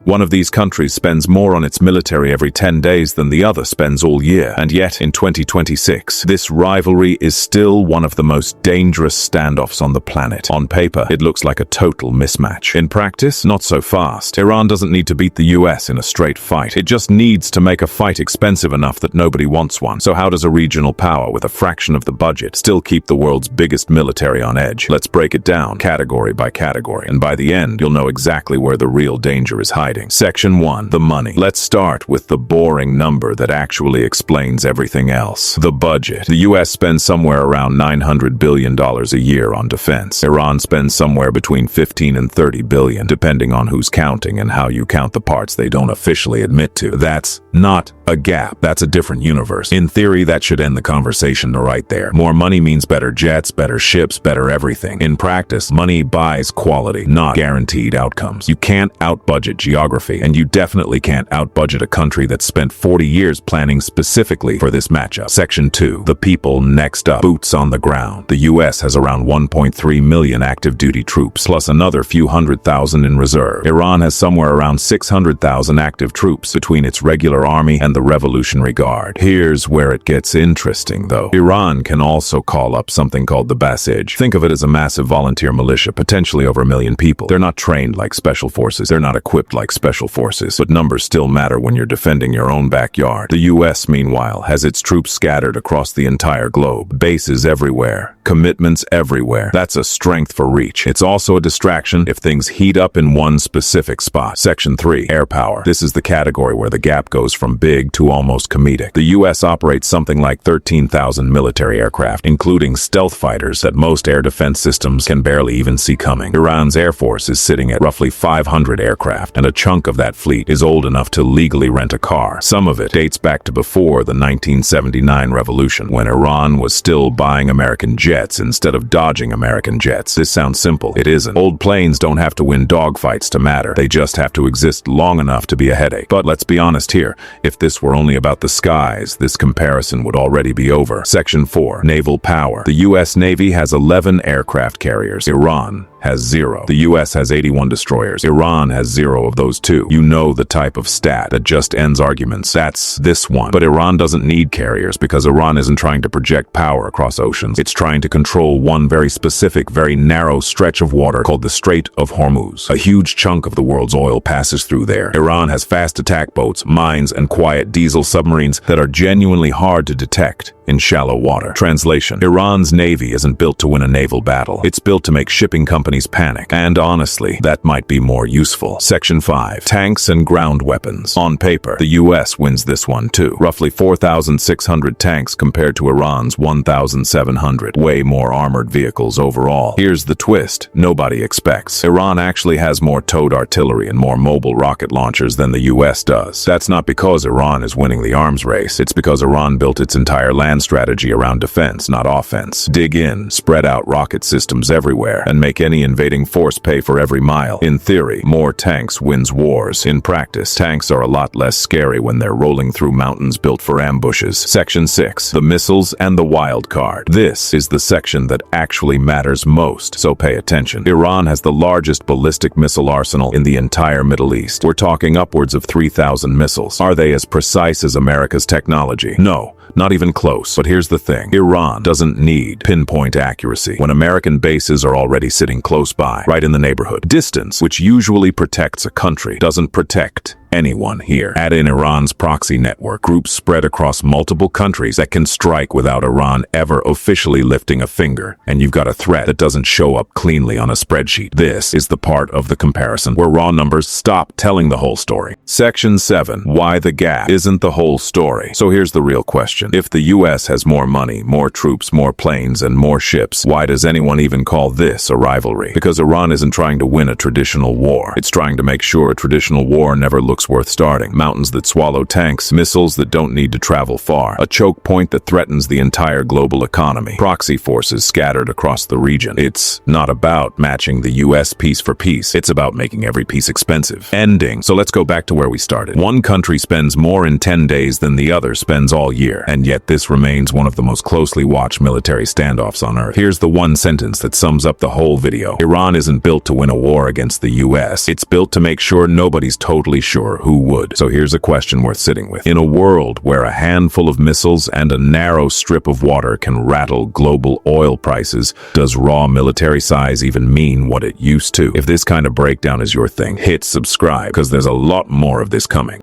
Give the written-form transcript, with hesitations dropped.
One of these countries spends more on its military every 10 days than the other spends all year. And yet, in 2026, this rivalry is still one of the most dangerous standoffs on the planet. On paper, it looks like a total mismatch. In practice, not so fast. Iran doesn't need to beat the US in a straight fight. It just needs to make a fight expensive enough that nobody wants one. So how does a regional power with a fraction of the budget still keep the world's biggest military on edge? Let's break it down category by category, and by the end, you'll know exactly where the real danger is hiding. Section 1. The money. Let's start with the boring number that actually explains everything else. The budget. The US spends somewhere around $900 billion a year on defense. Iran spends somewhere between 15 and 30 billion, depending on who's counting and how you count the parts they don't officially admit to. That's not a gap. That's a different universe. In theory, that should end the conversation right there. More money means better jets, better ships, better everything. In practice, money buys quality, not guaranteed outcomes. You can't out-budget geography, and you definitely can't out-budget a country that spent 40 years planning specifically for this matchup. Section 2. The people. Next up. Boots on the ground. The US has around 1.3 million active duty troops, plus another few 100,000 in reserve. Iran has somewhere around 600,000 active troops between its regular army and the Revolutionary Guard. Here's where it gets interesting, though. Iran can also call up something called the Basij. Think of it as a massive volunteer militia, potentially over 1 million people. They're not trained like special forces. They're not equipped like special forces. But numbers still matter when you're defending your own backyard. The US, meanwhile, has its troops scattered across the entire globe. Bases everywhere. Commitments everywhere. That's a strength for reach. It's also a distraction if things heat up in one specific spot. Section 3. Air power. This is the category where the gap goes from big to almost comedic. The US operates something like 13,000 military aircraft, including stealth fighters that most air defense systems can barely even see coming. Iran's air force is sitting at roughly 500 aircraft, and a chunk of that fleet is old enough to legally rent a car. Some of it dates back to before the 1979 revolution, when Iran was still buying American jets instead of dodging American jets. This sounds simple. It isn't. Old planes don't have to win dogfights to matter. They just have to exist long enough to be a headache. But let's be honest here. If this were only about the skies, this comparison would already be over. Section 4. Naval power. The US Navy has 11 aircraft carriers. Iran has 0. The US has 81 destroyers. Iran has 0 of those too. You know the type of stat that just ends arguments. That's this one. But Iran doesn't need carriers because Iran isn't trying to project power across oceans. It's trying to control one very specific, very narrow stretch of water called the Strait of Hormuz. A huge chunk of the world's oil passes through there. Iran has fast attack boats, mines, and quiet diesel submarines that are genuinely hard to detect in shallow water. Translation: Iran's navy isn't built to win a naval battle. It's built to make shipping companies panic. And honestly, that might be more useful. Section 5. Tanks and ground weapons. On paper, the US wins this one too. Roughly 4,600 tanks compared to Iran's 1,700. Way more armored vehicles overall. Here's the twist nobody expects. Iran actually has more towed artillery and more mobile rocket launchers than the US does. That's not because Iran is winning the arms race. It's because Iran built its entire land strategy around defense, not offense. Dig in, spread out rocket systems everywhere, and make any invading force pay for every mile. In theory, more tanks wins wars. In practice, tanks are a lot less scary when they're rolling through mountains built for ambushes. Section 6. The missiles and the wild card. This is the section that actually matters most, so pay attention. Iran has the largest ballistic missile arsenal in the entire Middle East. We're talking upwards of 3,000 missiles. Are they as precise as America's technology? No. Not even close. But here's the thing. Iran doesn't need pinpoint accuracy when American bases are already sitting close by, right in the neighborhood. Distance, which usually protects a country, doesn't protect anyone here. Add in Iran's proxy network, groups spread across multiple countries that can strike without Iran ever officially lifting a finger, and you've got a threat that doesn't show up cleanly on a spreadsheet. This is the part of the comparison where raw numbers stop telling the whole story. Section 7. Why the gap isn't the whole story. So here's the real question. If the US has more money, more troops, more planes, and more ships, why does anyone even call this a rivalry? Because Iran isn't trying to win a traditional war. It's trying to make sure a traditional war never looks looks worth starting. Mountains that swallow tanks, missiles that don't need to travel far, a choke point that threatens the entire global economy, proxy forces scattered across the region. It's not about matching the US piece for piece. It's about making every piece expensive. Ending. So let's go back to where we started. One country spends more in 10 days than the other spends all year, and yet this remains one of the most closely watched military standoffs on Earth. Here's the one sentence that sums up the whole video. Iran isn't built to win a war against the US. It's built to make sure nobody's totally sure who would. So here's a question worth sitting with. In a world where a handful of missiles and a narrow strip of water can rattle global oil prices, does raw military size even mean what it used to? If this kind of breakdown is your thing, hit subscribe, because there's a lot more of this coming.